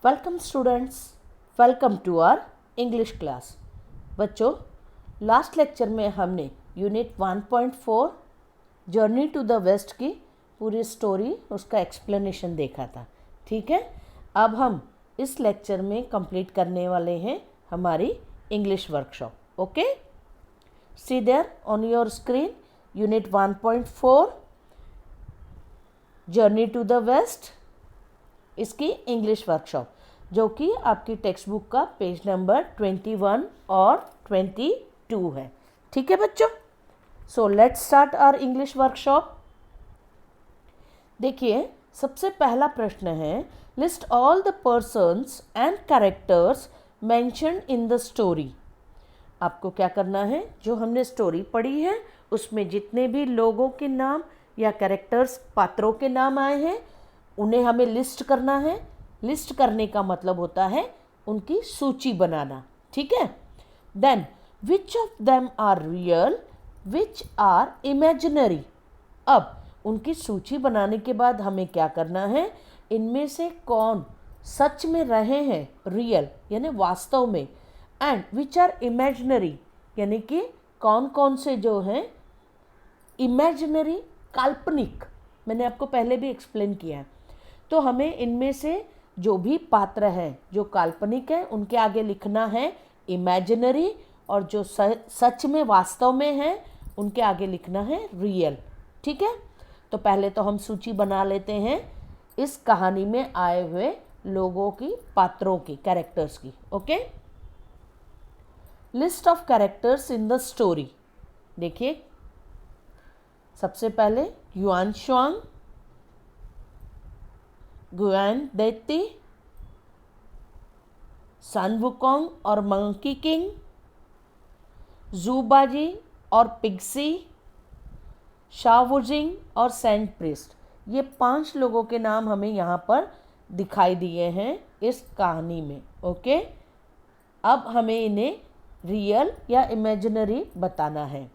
Welcome students, welcome to our English class. बच्चों, last lecture में हमने unit 1.4 journey to the west की पूरी स्टोरी, उसका एक्सप्लेनेशन देखा था। ठीक है, अब हम इस लेक्चर में कंप्लीट करने वाले हैं हमारी English workshop. Okay, see there on your screen unit 1.4 journey to the west, इसकी इंग्लिश वर्कशॉप, जो कि आपकी टेक्स्ट बुक का पेज नंबर 21 और 22 है। ठीक है बच्चों, so let's start our English workshop. देखिए, सबसे पहला प्रश्न है, list all the persons and characters mentioned in the story. आपको क्या करना है, जो हमने स्टोरी पढ़ी है उसमें जितने भी लोगों के नाम या कैरेक्टर्स, पात्रों के नाम आए हैं, उन्हें हमें लिस्ट करना है। लिस्ट करने का मतलब होता है उनकी सूची बनाना। ठीक है, then which of them are real, which are imaginary. अब उनकी सूची बनाने के बाद हमें क्या करना है, इनमें से कौन सच में रहे हैं, रियल यानी वास्तव में, एंड विच आर इमेजिनरी यानी कि कौन कौन से जो हैं इमेजिनरी, काल्पनिक। मैंने आपको पहले भी एक्सप्लेन किया है। तो हमें इनमें से जो भी पात्र हैं जो काल्पनिक है उनके आगे लिखना है इमेजिनरी, और जो सच में वास्तव में है उनके आगे लिखना है रियल। ठीक है, तो पहले तो हम सूची बना लेते हैं इस कहानी में आए हुए लोगों की, पात्रों की, कैरेक्टर्स की। Okay, list of characters in the story. देखिए, सबसे पहले युआन शुआंग, गुआन देती, सन वुकोंग और मंकी किंग, जूबाजी और पिग्सी, शावुजिंग और सेंट प्रिस्ट। ये 5 लोगों के नाम हमें यहाँ पर दिखाई दिए हैं इस कहानी में। ओके, अब हमें इन्हें रियल या इमेजिनरी बताना है।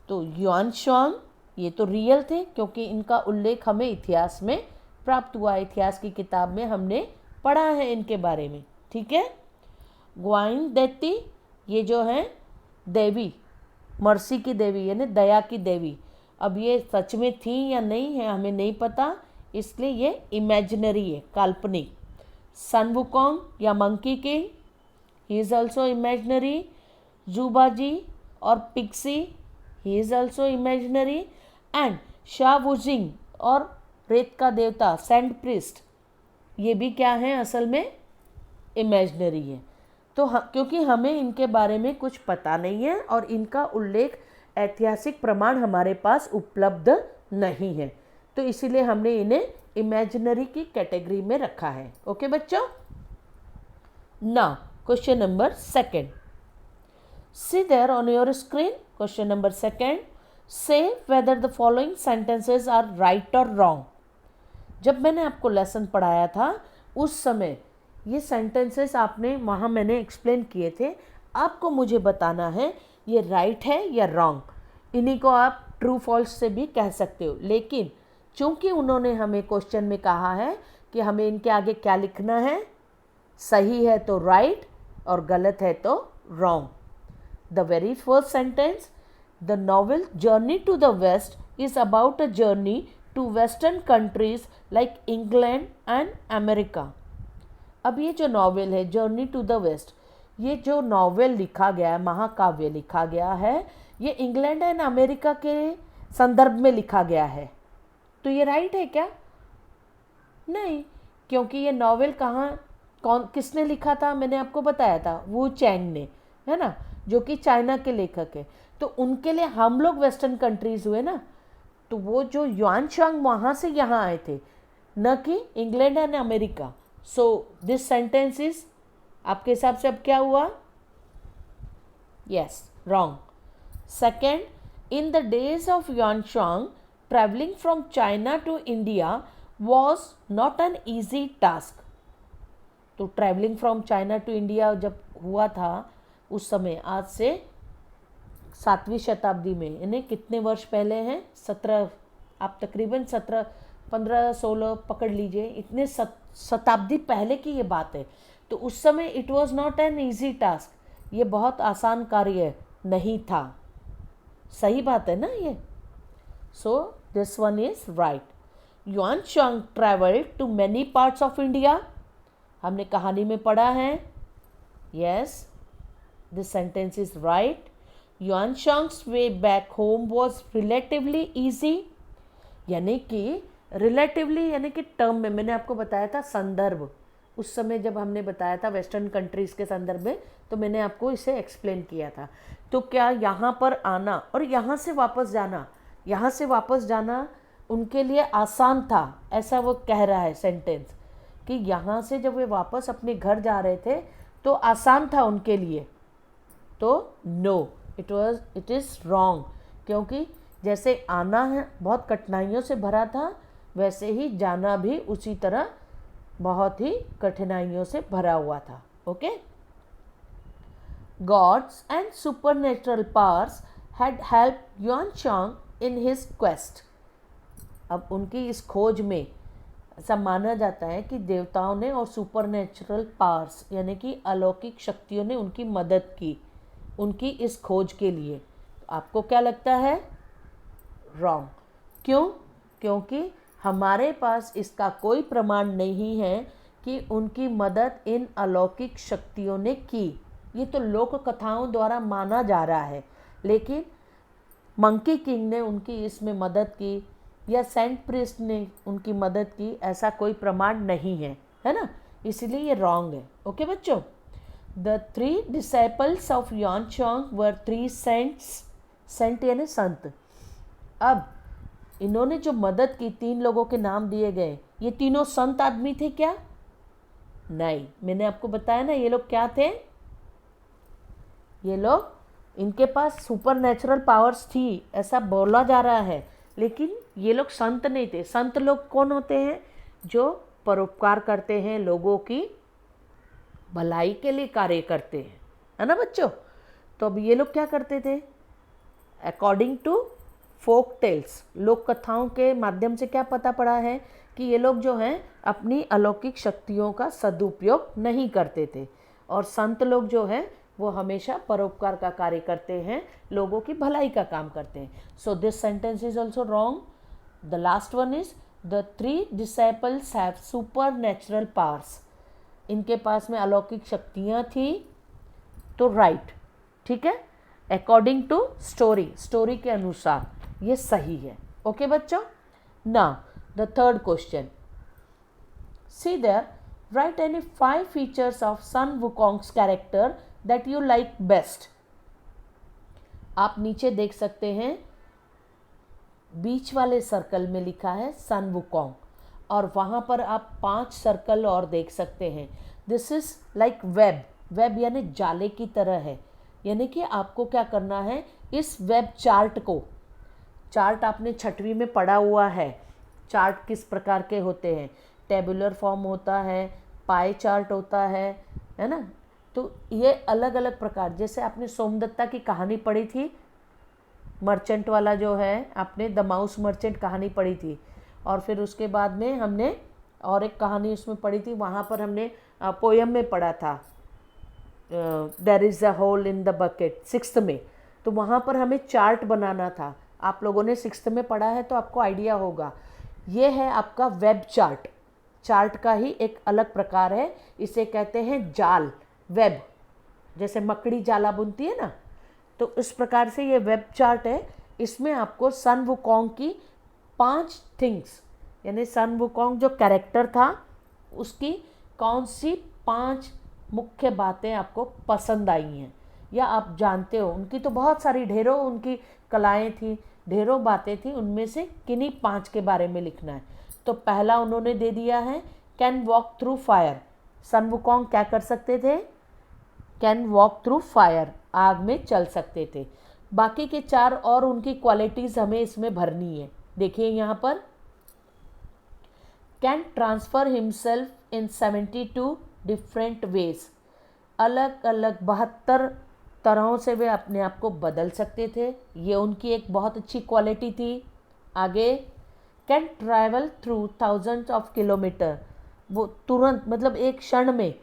तो युआन शुआंग ये तो रियल थे क्योंकि इनका उल्लेख हमें इतिहास में प्राप्त हुआ, इतिहास की किताब में हमने पढ़ा है इनके बारे में। ठीक है, गुआइन देती ये जो हैं देवी, मर्सी की देवी यानी दया की देवी। अब ये सच में थी या नहीं है हमें नहीं पता, इसलिए ये इमेजिनरी है, काल्पनिक। सन वुकोंग या monkey king, he is also imaginary. Zhu Bajie और Pigsy, he is also imaginary. And Sha Wujing और रेत का देवता सेंट प्रिस्ट, ये भी क्या है, असल में इमेजिनरी है। तो क्योंकि हमें इनके बारे में कुछ पता नहीं है और इनका उल्लेख, ऐतिहासिक प्रमाण हमारे पास उपलब्ध नहीं है, तो इसीलिए हमने इन्हें इमेजिनरी की कैटेगरी में रखा है। ओके बच्चों, now question number 2। See there on your screen, question number 2, say whether the following sentences are right और रॉन्ग। जब मैंने आपको लेसन पढ़ाया था उस समय ये सेंटेंसेस आपने वहाँ मैंने एक्सप्लेन किए थे। आपको मुझे बताना है ये राइट है या रॉन्ग। इन्हीं को आप ट्रू फॉल्स से भी कह सकते हो, लेकिन चूंकि उन्होंने हमें क्वेश्चन में कहा है कि हमें इनके आगे क्या लिखना है, सही है तो राइट और गलत है तो wrong. The very first sentence, the novel journey to the west is about a journey to western countries like England and America. अब ये जो नॉवेल है जर्नी टू द वेस्ट, ये जो नॉवेल लिखा गया है, महाकाव्य लिखा गया है, ये इंग्लैंड एंड अमेरिका के संदर्भ में लिखा गया है। तो ये राइट है क्या? नहीं, क्योंकि ये नॉवेल किसने लिखा था, मैंने आपको बताया था, वू चैंग ने, है ना, जो कि चाइना के लेखक है। तो उनके लिए हम लोग वेस्टर्न कंट्रीज हुए ना, तो वो जो युआन शुआंग वहाँ से यहाँ आए थे, न कि England and America. So this sentence is, आपके हिसाब से अब क्या हुआ? Yes, wrong. Second, in the days of Yuan Chwang travelling from China to India was not an easy task. तो travelling from China to India जब हुआ था उस समय, आज से 7वीं शताब्दी में, यानी कितने वर्ष पहले हैं, 17, आप तकरीबन 1516 पकड़ लीजिए, इतने शताब्दी पहले की ये बात है। तो उस समय it was not an easy task, ये बहुत आसान कार्य नहीं था। सही बात है ना ये। So this one is right. Yuan Chwang travelled to many parts of India, हमने कहानी में पढ़ा है। Yes, this sentence is right. Yuan Chwang's way back home was relatively easy, यानी कि रिलेटिवली यानी कि टर्म में, मैंने आपको बताया था संदर्भ, उस समय जब हमने बताया था वेस्टर्न कंट्रीज़ के संदर्भ में, तो मैंने आपको इसे एक्सप्लेन किया था। तो क्या यहाँ पर आना और यहाँ से वापस जाना उनके लिए आसान था, ऐसा वो कह रहा है सेंटेंस, कि यहाँ से जब वे वापस अपने घर जा रहे थे तो आसान था उनके लिए। तो नो, इट इज़ रॉन्ग, क्योंकि जैसे आना है बहुत कठिनाइयों से भरा था, वैसे ही जाना भी उसी तरह बहुत ही कठिनाइयों से भरा हुआ था। Okay. Gods and supernatural powers had helped yuan Chang in his quest. अब उनकी इस खोज में ऐसा माना जाता है कि देवताओं ने और सुपरनेचुरल पावर्स यानी कि अलौकिक शक्तियों ने उनकी मदद की उनकी इस खोज के लिए। आपको क्या लगता है? रॉन्ग। क्यों? क्योंकि हमारे पास इसका कोई प्रमाण नहीं है कि उनकी मदद इन अलौकिक शक्तियों ने की। ये तो लोक कथाओं द्वारा माना जा रहा है, लेकिन मंकी किंग ने उनकी इसमें मदद की या सेंट प्रिस्ट ने उनकी मदद की, ऐसा कोई प्रमाण नहीं है, है ना। इसलिए ये रॉन्ग है। ओके बच्चों। The 3 disciples of Yuan Chang were 3 saints. Saint यानी संत। अब इन्होंने जो मदद की, 3 लोगों के नाम दिए गए, ये तीनों संत आदमी थे क्या? नहीं, मैंने आपको बताया ना ये लोग क्या थे। ये लोग, इनके पास सुपर नेचुरल पावर्स थी ऐसा बोला जा रहा है, लेकिन ये लोग संत नहीं थे। संत लोग कौन होते हैं? जो परोपकार करते हैं, लोगों की भलाई के लिए कार्य करते हैं, है ना बच्चों। तो अब ये लोग क्या करते थे? अकॉर्डिंग टू फोक टेल्स, लोक कथाओं के माध्यम से क्या पता पड़ा है कि ये लोग जो हैं अपनी अलौकिक शक्तियों का सदुपयोग नहीं करते थे, और संत लोग जो हैं वो हमेशा परोपकार का कार्य करते हैं, लोगों की भलाई का काम करते हैं। सो this sentence is also wrong. The last one is the 3 disciples have super natural powers. इनके पास में अलौकिक शक्तियाँ थी, तो राइट, ठीक है, अकॉर्डिंग टू स्टोरी के अनुसार ये सही है। ओके बच्चों। Now the third question, see there, write any 5 features of Sun Wukong's character that you like best. आप नीचे देख सकते हैं, बीच वाले सर्कल में लिखा है सन वुकोंग, और वहाँ पर आप 5 सर्कल और देख सकते हैं। दिस इज़ लाइक वेब यानी जाले की तरह है। यानी कि आपको क्या करना है, इस वेब चार्ट आपने 6वीं में पढ़ा हुआ है। चार्ट किस प्रकार के होते हैं? टेबुलर फॉर्म होता है, पाई चार्ट होता है ना। तो ये अलग अलग प्रकार, जैसे आपने सोमदत्ता की कहानी पढ़ी थी, मर्चेंट वाला जो है, आपने द माउस मर्चेंट कहानी पढ़ी थी, और फिर उसके बाद में हमने और एक कहानी उसमें पढ़ी थी, वहाँ पर हमने पोयम में पढ़ा था, there is a hole in the bucket, 6th में। तो वहाँ पर हमें चार्ट बनाना था। आप लोगों ने 6th में पढ़ा है तो आपको आइडिया होगा। ये है आपका वेब चार्ट का ही एक अलग प्रकार है, इसे कहते हैं जाल, वेब, जैसे मकड़ी जाला बुनती है ना, तो इस प्रकार से ये वेब चार्ट है। इसमें आपको सन वुकोंग की 5 थिंग्स, यानी सन वुकोंग जो कैरेक्टर था उसकी कौन सी 5 मुख्य बातें आपको पसंद आई हैं, या आप जानते हो। उनकी तो बहुत सारी, ढेरों उनकी कलाएं थी, ढेरों बातें थी, उनमें से किन्हीं 5 के बारे में लिखना है। तो पहला उन्होंने दे दिया है, can walk through fire. Sun Wukong क्या कर सकते थे? कैन वॉक थ्रू फायर, आग में चल सकते थे। बाकी के 4 और उनकी क्वालिटीज़ हमें इसमें भरनी है। देखिए यहाँ पर, can transfer himself in 72 different ways. अलग अलग 72 तरहों से वे अपने आप को बदल सकते थे, ये उनकी एक बहुत अच्छी क्वालिटी थी। आगे, can travel through thousands of kilometre, वो तुरंत मतलब एक क्षण में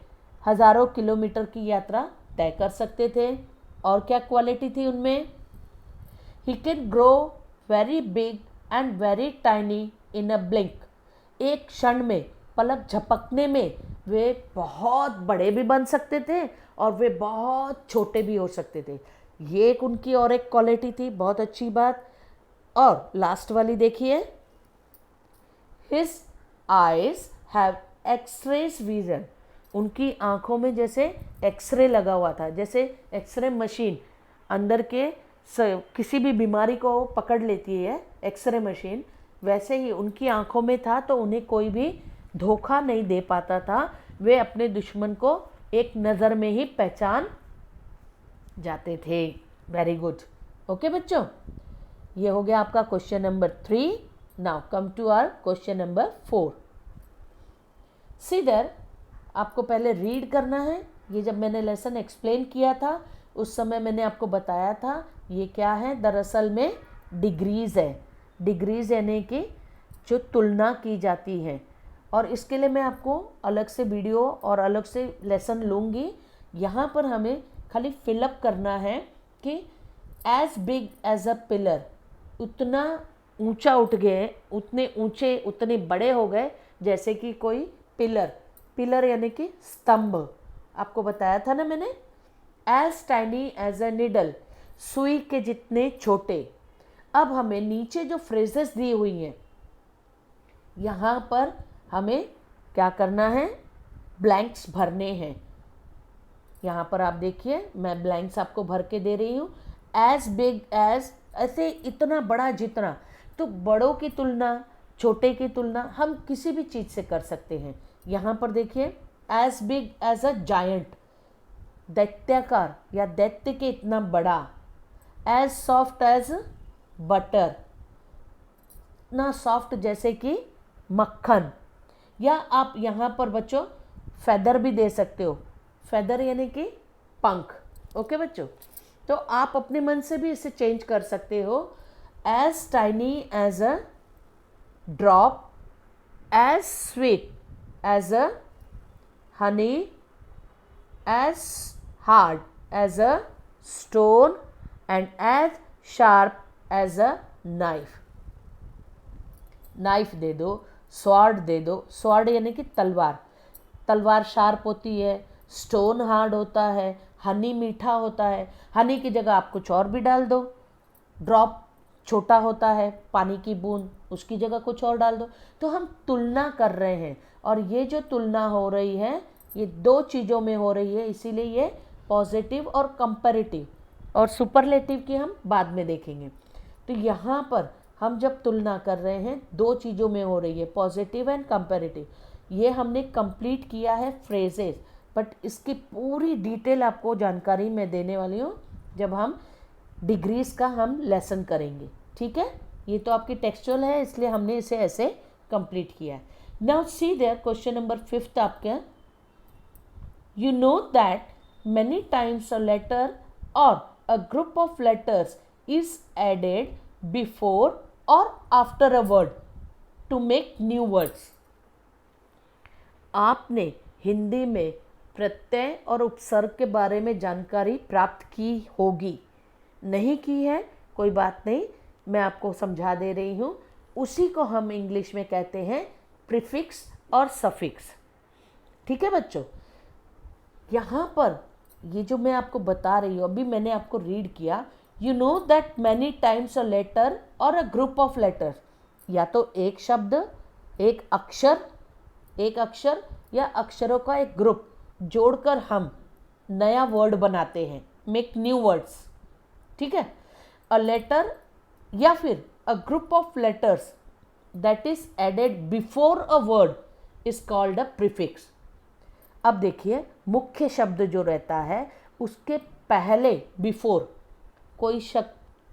हज़ारों किलोमीटर की यात्रा तय कर सकते थे। और क्या क्वालिटी थी उनमें? He can grow very big and very tiny in a blink, एक क्षण में, पलक झपकने में वे बहुत बड़े भी बन सकते थे और वे बहुत छोटे भी हो सकते थे। ये एक उनकी और एक क्वालिटी थी, बहुत अच्छी बात। और लास्ट वाली देखिए, his eyes have x-rays vision, उनकी आंखों में जैसे एक्सरे लगा हुआ था, जैसे एक्सरे मशीन अंदर के किसी भी बीमारी को पकड़ लेती है एक्सरे मशीन, वैसे ही उनकी आंखों में था, तो उन्हें कोई भी धोखा नहीं दे पाता था। वे अपने दुश्मन को एक नज़र में ही पहचान जाते थे। Very good. ओके बच्चों, ये हो गया आपका question number 3। Now come to our question number 4। सीधर आपको पहले रीड करना है। ये जब मैंने लेसन एक्सप्लेन किया था उस समय मैंने आपको बताया था ये क्या है, दरअसल में डिग्रीज़ है। डिग्रीज़ यानी कि जो तुलना की जाती है, और इसके लिए मैं आपको अलग से वीडियो और अलग से लेसन लूँगी। यहाँ पर हमें खाली फिलअप करना है कि as big as a pillar, उतना ऊंचा उठ गए, उतने ऊंचे, उतने बड़े हो गए जैसे कि कोई पिलर। पिलर यानी कि स्तंभ, आपको बताया था ना मैंने। As tiny as a needle, सुई के जितने छोटे। अब हमें नीचे जो फ्रेजेस दी हुई हैं, यहाँ पर हमें क्या करना है, ब्लैंक्स भरने हैं। यहाँ पर आप देखिए मैं ब्लैंक्स आपको भर के दे रही हूँ। एज बिग एज, ऐसे इतना बड़ा जितना, तो बड़ों की तुलना छोटे की तुलना हम किसी भी चीज़ से कर सकते हैं। यहाँ पर देखिए as big as a giant, दैत्याकार या दैत्य के इतना बड़ा। एज सॉफ्ट एज बटर, ना सॉफ्ट जैसे कि मक्खन। या आप यहाँ पर बच्चों फेदर भी दे सकते हो, फेदर यानी कि पंख। ओके बच्चों, तो आप अपने मन से भी इसे चेंज कर सकते हो। As tiny as a drop, as sweet as a honey, as hard as a stone and as sharp as a knife. Knife दे दो, स्वॉर्ड दे दो, स्वॉर्ड यानी कि तलवार, तलवार शार्प होती है, स्टोन हार्ड होता है, हनी मीठा होता है, हनी की जगह आप कुछ और भी डाल दो। ड्रॉप छोटा होता है, पानी की बूंद, उसकी जगह कुछ और डाल दो। तो हम तुलना कर रहे हैं, और ये जो तुलना हो रही है ये दो चीज़ों में हो रही है, इसीलिए ये पॉजिटिव और कंपैरेटिव, और सुपरलेटिव की हम बाद में देखेंगे। तो यहाँ पर हम जब तुलना कर रहे हैं दो चीज़ों में हो रही है, पॉजिटिव एंड कंपैरेटिव। ये हमने कंप्लीट किया है फ्रेजेस, बट इसकी पूरी डिटेल आपको जानकारी मैं देने वाली हूँ जब हम डिग्रीज का हम लेसन करेंगे। ठीक है, ये तो आपकी टेक्सचुअल है इसलिए हमने इसे ऐसे कंप्लीट किया है। Now see there question number 5 आपके, you know that many times a letter or a group of letters is added before or after a word to make new words। आपने हिंदी में प्रत्यय और उपसर्ग के बारे में जानकारी प्राप्त की होगी, नहीं की है कोई बात नहीं, मैं आपको समझा दे रही हूँ। उसी को हम इंग्लिश में कहते हैं प्रीफिक्स और सफिक्स। ठीक है बच्चों, यहाँ पर ये जो मैं आपको बता रही हूँ अभी मैंने आपको रीड किया, you know that many times a letter और अ ग्रुप ऑफ लेटर्स, या तो एक शब्द, एक अक्षर या अक्षरों का एक ग्रुप जोड़कर हम नया वर्ड बनाते हैं, मेक न्यू वर्ड्स। ठीक है, अ लेटर या फिर a group of letters that is added before a word is called a prefix. अब देखिए मुख्य शब्द जो रहता है उसके पहले बिफोर कोई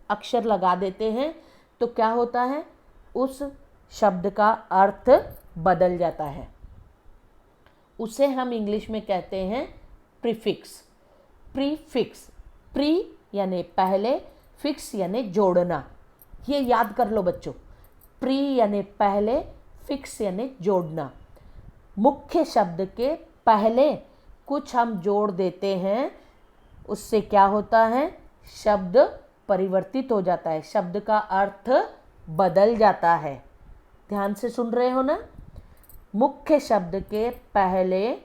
अक्षर लगा देते हैं तो क्या होता है, उस शब्द का अर्थ बदल जाता है, उसे हम इंग्लिश में कहते हैं प्रीफिक्स। प्रीफिक्स, प्री यानी पहले, फिक्स यानी जोड़ना। ये याद कर लो बच्चों, प्री यानी पहले, फिक्स यानी जोड़ना। मुख्य शब्द के पहले कुछ हम जोड़ देते हैं, उससे क्या होता है, शब्द परिवर्तित हो जाता है, शब्द का अर्थ बदल जाता है। ध्यान से सुन रहे हो ना। मुख्य शब्द के पहले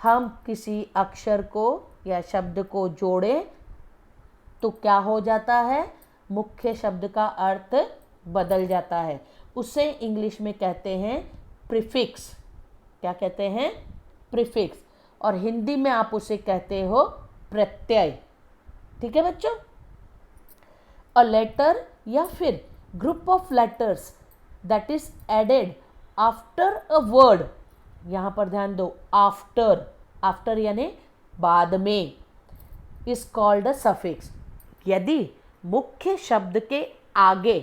हम किसी अक्षर को या शब्द को जोड़ें तो क्या हो जाता है, मुख्य शब्द का अर्थ बदल जाता है। उसे इंग्लिश में कहते हैं प्रीफिक्स। क्या कहते हैं, प्रीफिक्स। और हिंदी में आप उसे कहते हो प्रत्यय। ठीक है बच्चों। अ लेटर या फिर group of letters that is added after a word, यहाँ पर ध्यान दो, आफ्टर, आफ्टर यानी बाद में, इज कॉल्ड अ सफिक्स। यदि मुख्य शब्द के आगे,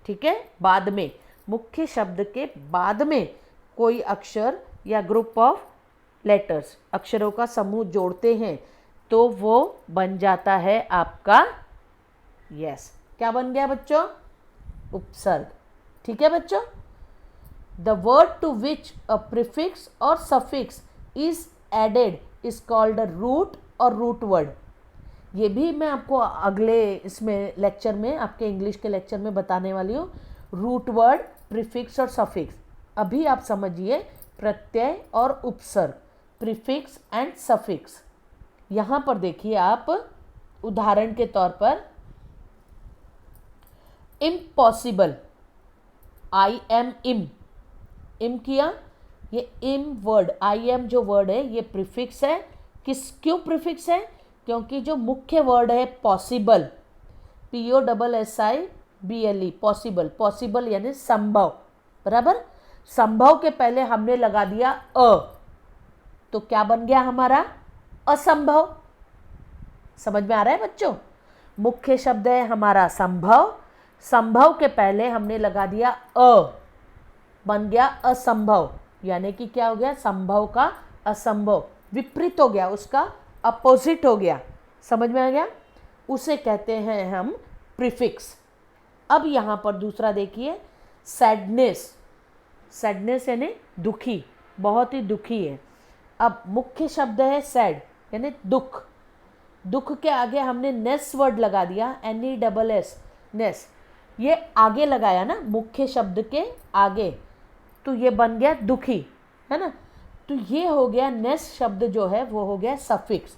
ठीक है, बाद में, मुख्य शब्द के बाद में कोई अक्षर या ग्रुप ऑफ लेटर्स, अक्षरों का समूह जोड़ते हैं तो वो बन जाता है आपका, यस, क्या बन गया बच्चों, उपसर्ग। ठीक है बच्चों। The word to which a prefix और suffix is added is called a root और रूट वर्ड। ये भी मैं आपको अगले इसमें लेक्चर में, आपके इंग्लिश के लेक्चर में बताने वाली हूँ, रूट वर्ड, प्रीफिक्स और सफिक्स। अभी आप समझिए प्रत्यय और उपसर्ग, प्रीफिक्स एंड सफिक्स। यहाँ पर देखिए आप, उदाहरण के तौर पर इम्पॉसिबल, आई एम इम किया, ये इम वर्ड, आई एम जो वर्ड है ये प्रीफिक्स है। क्यों प्रीफिक्स है, क्योंकि जो मुख्य वर्ड है पॉसिबल, POSSIBLE, पॉसिबल, पॉसिबल यानी संभव, बराबर। संभव के पहले हमने लगा दिया अ, तो क्या बन गया हमारा, असंभव। समझ में आ रहा है बच्चों। मुख्य शब्द है हमारा संभव, संभव के पहले हमने लगा दिया अ, बन गया असंभव, यानी कि क्या हो गया, संभव का असंभव, विपरीत हो गया, उसका अपोजिट हो गया। समझ में आ गया, उसे कहते हैं हम प्रीफिक्स। अब यहाँ पर दूसरा देखिए, सैडनेस, सैडनेस यानी दुखी, बहुत ही दुखी है। अब मुख्य शब्द है सैड यानी दुख, दुख के आगे हमने नेस वर्ड लगा दिया, NESS, नेस, ये आगे लगाया ना मुख्य शब्द के आगे, तो ये बन गया दुखी, है ना। तो ये हो गया, नेस शब्द जो है वो हो गया सफिक्स,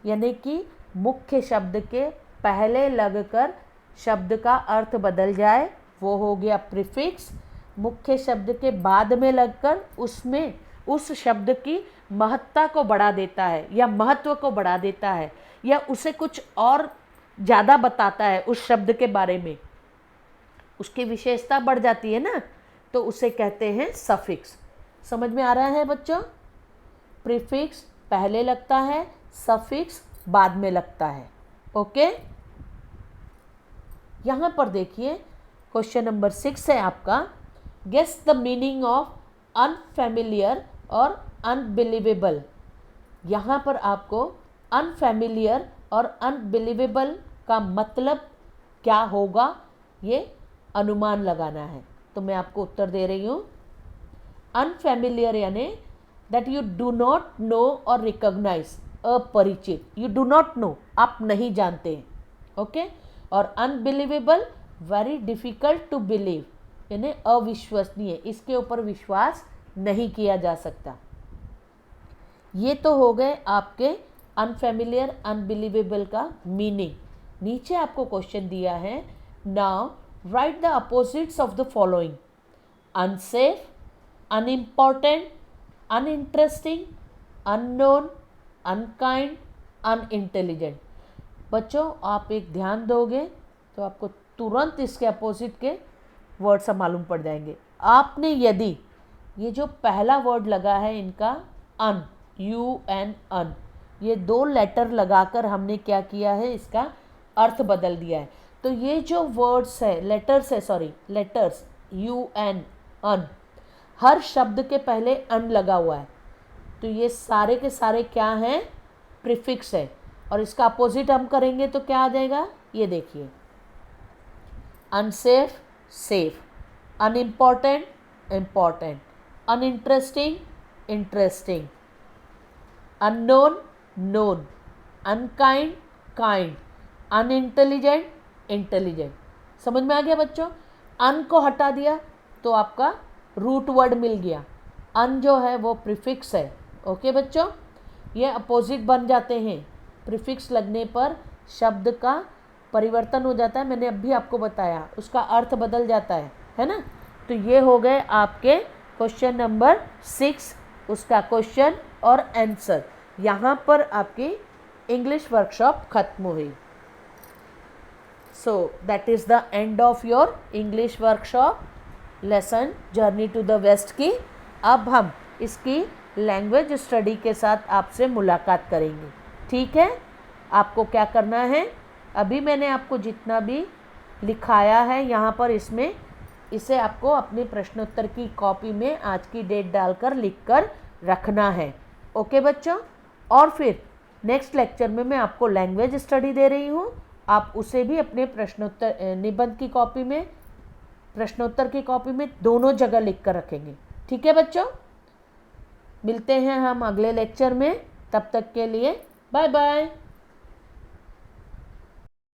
यानी कि मुख्य शब्द के पहले लगकर शब्द का अर्थ बदल जाए, वो हो गया प्रीफिक्स। मुख्य शब्द के बाद में लगकर उसमें उस शब्द की महत्ता को बढ़ा देता है या महत्व को बढ़ा देता है या उसे कुछ और ज़्यादा बताता है उस शब्द के बारे में, उसकी विशेषता बढ़ जाती है ना, तो उसे कहते हैं सफिक्स। समझ में आ रहा है बच्चों। प्रीफिक्स पहले लगता है, सफिक्स बाद में लगता है। ओके, यहाँ पर देखिए क्वेश्चन नंबर 6 है आपका, guess the meaning of unfamiliar और अनबिलीवेबल। यहाँ पर आपको अनफैमिलियर और अनबिलीवेबल का मतलब क्या होगा ये अनुमान लगाना है। तो मैं आपको उत्तर दे रही हूँ। अनफैमिलियर यानी that you do not know और रिकॉग्नाइज, अपरिचित, यू डू नॉट नो, आप नहीं जानते, ओके। और unbelievable, very difficult to believe, यानी अविश्वसनीय, इसके ऊपर विश्वास नहीं किया जा सकता। ये तो हो गए आपके अनफैमिलियर, अनबिलीवेबल का मीनिंग। नीचे आपको क्वेश्चन दिया है, now right the opposites of the following, unsafe, unimportant, uninteresting, unknown, unkind, unintelligent. बच्चों आप एक ध्यान दोगे तो आपको तुरंत इसके अपोजिट के वर्ड से मालूम पड़ जाएंगे। आपने यदि ये जो पहला वर्ड लगा है इनका अन, UN, अन, ये 2 लेटर लगाकर हमने क्या किया है, इसका अर्थ बदल दिया है। तो ये जो वर्ड्स है, लेटर्स है, सॉरी लेटर्स, UN, अन, हर शब्द के पहले अन लगा हुआ है, तो ये सारे के सारे क्या हैं, प्रीफिक्स है। और इसका अपोजिट हम करेंगे तो क्या आ जाएगा, ये देखिए, unsafe, safe, unimportant, important, uninteresting, interesting, unknown, known, unkind, kind, unintelligent, intelligent. समझ में आ गया बच्चों? अन को हटा दिया तो आपका रूट वर्ड मिल गया। अन जो है वो प्रीफिक्स है। ओके बच्चों, ये अपोजिट बन जाते हैं। प्रीफिक्स लगने पर शब्द का परिवर्तन हो जाता है। मैंने अभी आपको बताया, उसका अर्थ बदल जाता है ना। तो ये हो गए आपके क्वेश्चन नंबर 6, उसका क्वेश्चन और आंसर। यहाँ पर आपकी इंग्लिश वर्कशॉप खत्म हुई। So that is the end of your English workshop lesson journey to the west की। अब हम इसकी लैंग्वेज स्टडी के साथ आपसे मुलाकात करेंगे। ठीक है, आपको क्या करना है, अभी मैंने आपको जितना भी लिखाया है यहाँ पर इसमें, इसे आपको अपने प्रश्नोत्तर की कॉपी में आज की डेट डालकर लिख कर रखना है। ओके बच्चों, और फिर नेक्स्ट लेक्चर में मैं आपको लैंग्वेज स्टडी दे रही हूँ, आप उसे भी अपने प्रश्नोत्तर निबंध की कॉपी में, प्रश्नोत्तर की कॉपी में, दोनों जगह लिख कर रखेंगे। ठीक है बच्चों, मिलते हैं हम अगले लेक्चर में, तब तक के लिए बाय बाय।